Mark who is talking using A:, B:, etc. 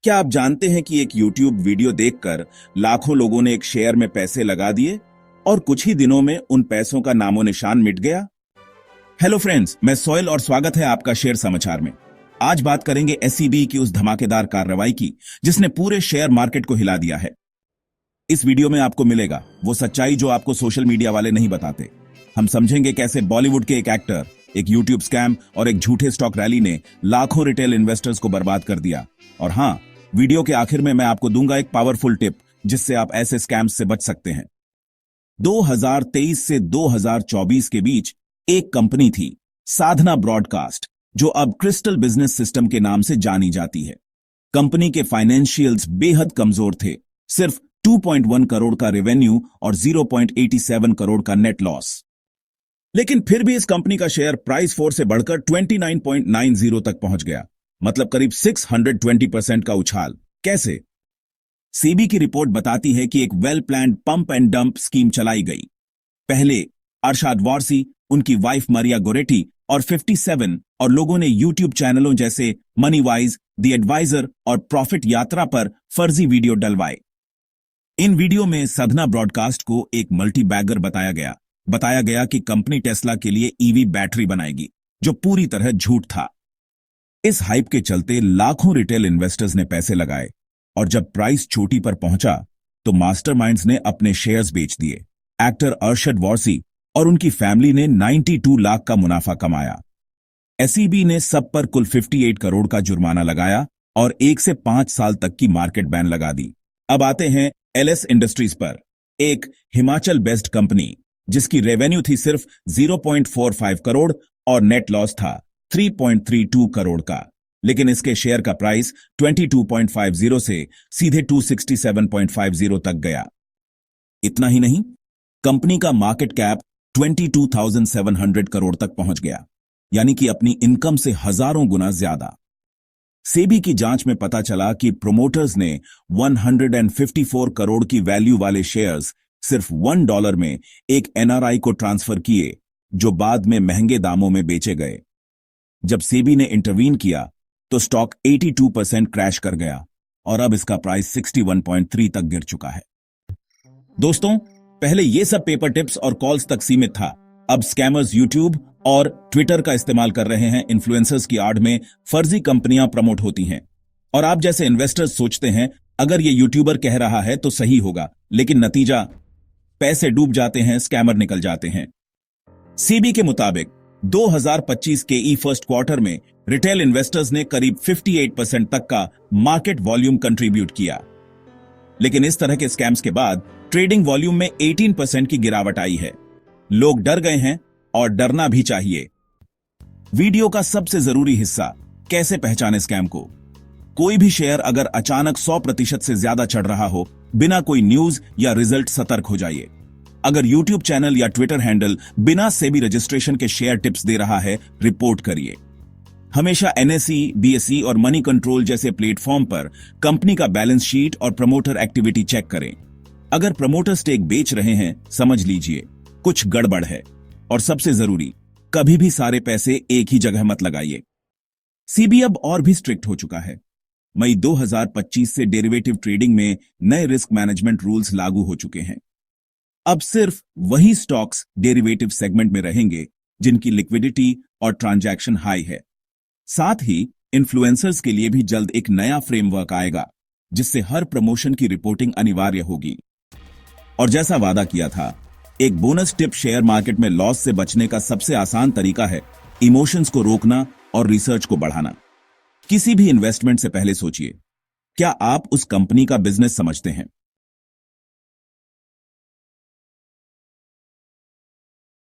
A: क्या आप जानते हैं कि एक YouTube वीडियो देखकर लाखों लोगों ने एक शेयर में पैसे लगा दिए और कुछ ही दिनों में उन पैसों का नामो निशान मिट गया। हेलो फ्रेंड्स, मैं सोहेल और स्वागत है आपका शेयर समाचार में। आज बात करेंगे SEBI की उस धमाकेदार कार्रवाई की जिसने पूरे शेयर मार्केट को हिला दिया है। इस वीडियो में आपको मिलेगा वो सच्चाई जो आपको सोशल मीडिया वाले नहीं बताते। हम समझेंगे कैसे बॉलीवुड के एक एक्टर, एक YouTube स्कैम और एक झूठे स्टॉक रैली ने लाखों रिटेल इन्वेस्टर्स को बर्बाद कर दिया। और हाँ, वीडियो के आखिर में मैं आपको दूंगा एक पावरफुल टिप जिससे आप ऐसे स्कैम्स से बच सकते हैं। 2023 से 2024 के बीच एक कंपनी थी, साधना ब्रॉडकास्ट, जो अब क्रिस्टल बिजनेस सिस्टम के नाम से जानी जाती है। कंपनी के फाइनेंशियल्स बेहद कमजोर थे, सिर्फ 2.1 करोड़ का रेवेन्यू और 0.87 करोड़ का नेट लॉस। लेकिन फिर भी इस कंपनी का शेयर प्राइस 4 से बढ़कर 29.90 तक पहुंच गया, मतलब करीब 620% का उछाल। कैसे? सेबी की रिपोर्ट बताती है कि एक well planned pump and dump scheme चलाई गई। पहले अरशाद वारसी, उनकी वाइफ मरिया गोरेटी और 57 और लोगों ने YouTube चैनलों जैसे मनीवाइज, द एडवाइजर और प्रॉफिट यात्रा पर फर्जी वीडियो डलवाए। इन वीडियो में साधना ब्रॉडकास्ट को एक मल्टी बैगर बताया गया कि कंपनी टेस्ला के लिए EV बैटरी बनाएगी, जो पूरी तरह झूठ था। इस हाइप के चलते लाखों रिटेल इन्वेस्टर्स ने पैसे लगाए और जब प्राइस चोटी पर पहुंचा तो मास्टरमाइंड्स ने अपने शेयर्स बेच दिए। एक्टर अरशद वारसी और उनकी फैमिली ने 92 लाख का मुनाफा कमाया। SEBI ने सब पर कुल 58 करोड़ का जुर्माना लगाया और 1 से 5 साल तक की मार्केट बैन लगा दी। अब आते हैं LS इंडस्ट्रीज पर, एक हिमाचल बेस्ड कंपनी जिसकी रेवेन्यू थी सिर्फ 0.45 करोड़ और नेट लॉस था 3.32 करोड़ का। लेकिन इसके शेयर का प्राइस 22.50 से सीधे 267.50 तक गया। इतना ही नहीं, कंपनी का मार्केट कैप 22,700 करोड़ तक पहुंच गया, यानी कि अपनी इनकम से हजारों गुना ज्यादा। सेबी की जांच में पता चला कि प्रोमोटर्स ने 154 करोड़ की वैल्यू वाले शेयर्स सिर्फ $1 में एक NRI को ट्रांसफर किए, जो बाद में महंगे दामों में बेचे गए। जब सेबी ने इंटरवीन किया तो स्टॉक 82% क्रैश कर गया और अब इसका प्राइस 61.3 तक गिर चुका है। दोस्तों, पहले ये सब पेपर टिप्स और कॉल्स तक सीमित था। अब स्कैमर्स YouTube और ट्विटर का इस्तेमाल कर रहे हैं। इन्फ्लुएंसर्स की आड़ में फर्जी कंपनियां प्रमोट होती हैं और आप जैसे इन्वेस्टर्स सोचते हैं अगर ये यूट्यूबर कह रहा है तो सही होगा, लेकिन नतीजा, पैसे डूब जाते हैं, स्कैमर निकल जाते हैं। सेबी के मुताबिक 2025 के फर्स्ट क्वार्टर में रिटेल इन्वेस्टर्स ने करीब 58% तक का मार्केट वॉल्यूम कंट्रीब्यूट किया। लेकिन इस तरह के स्कैम्स के बाद ट्रेडिंग वॉल्यूम में 18% की गिरावट आई है। लोग डर गए हैं और डरना भी चाहिए। वीडियो का सबसे जरूरी हिस्सा, कैसे पहचाने स्कैम को। कोई भी शेयर अगर अचानक 100% से ज्यादा चढ़ रहा हो, बिना कोई न्यूज या रिजल्ट, सतर्क हो जाइए। अगर YouTube चैनल या ट्विटर हैंडल बिना सेबी रजिस्ट्रेशन के शेयर टिप्स दे रहा है, रिपोर्ट करिए। हमेशा NSE, BSE और मनी कंट्रोल जैसे प्लेटफॉर्म पर कंपनी का बैलेंस शीट और प्रमोटर एक्टिविटी चेक करें। अगर प्रमोटर स्टेक बेच रहे हैं, समझ लीजिए कुछ गड़बड़ है। और सबसे जरूरी, कभी भी सारे पैसे एक ही जगह मत लगाइए। सेबी अब और भी स्ट्रिक्ट हो चुका है। मई 2025 से डेरिवेटिव ट्रेडिंग में नए रिस्क मैनेजमेंट रूल्स लागू हो चुके हैं। अब सिर्फ वही स्टॉक्स डेरिवेटिव सेगमेंट में रहेंगे जिनकी लिक्विडिटी और ट्रांजैक्शन हाई है। साथ ही इन्फ्लुएंसर्स के लिए भी जल्द एक नया फ्रेमवर्क आएगा जिससे हर प्रमोशन की रिपोर्टिंग अनिवार्य होगी। और जैसा वादा किया था, एक बोनस टिप, शेयर मार्केट में लॉस से बचने का सबसे आसान तरीका है इमोशंस को रोकना और रिसर्च को बढ़ाना। किसी भी इन्वेस्टमेंट से पहले सोचिए, क्या आप उस कंपनी का बिजनेस समझते हैं?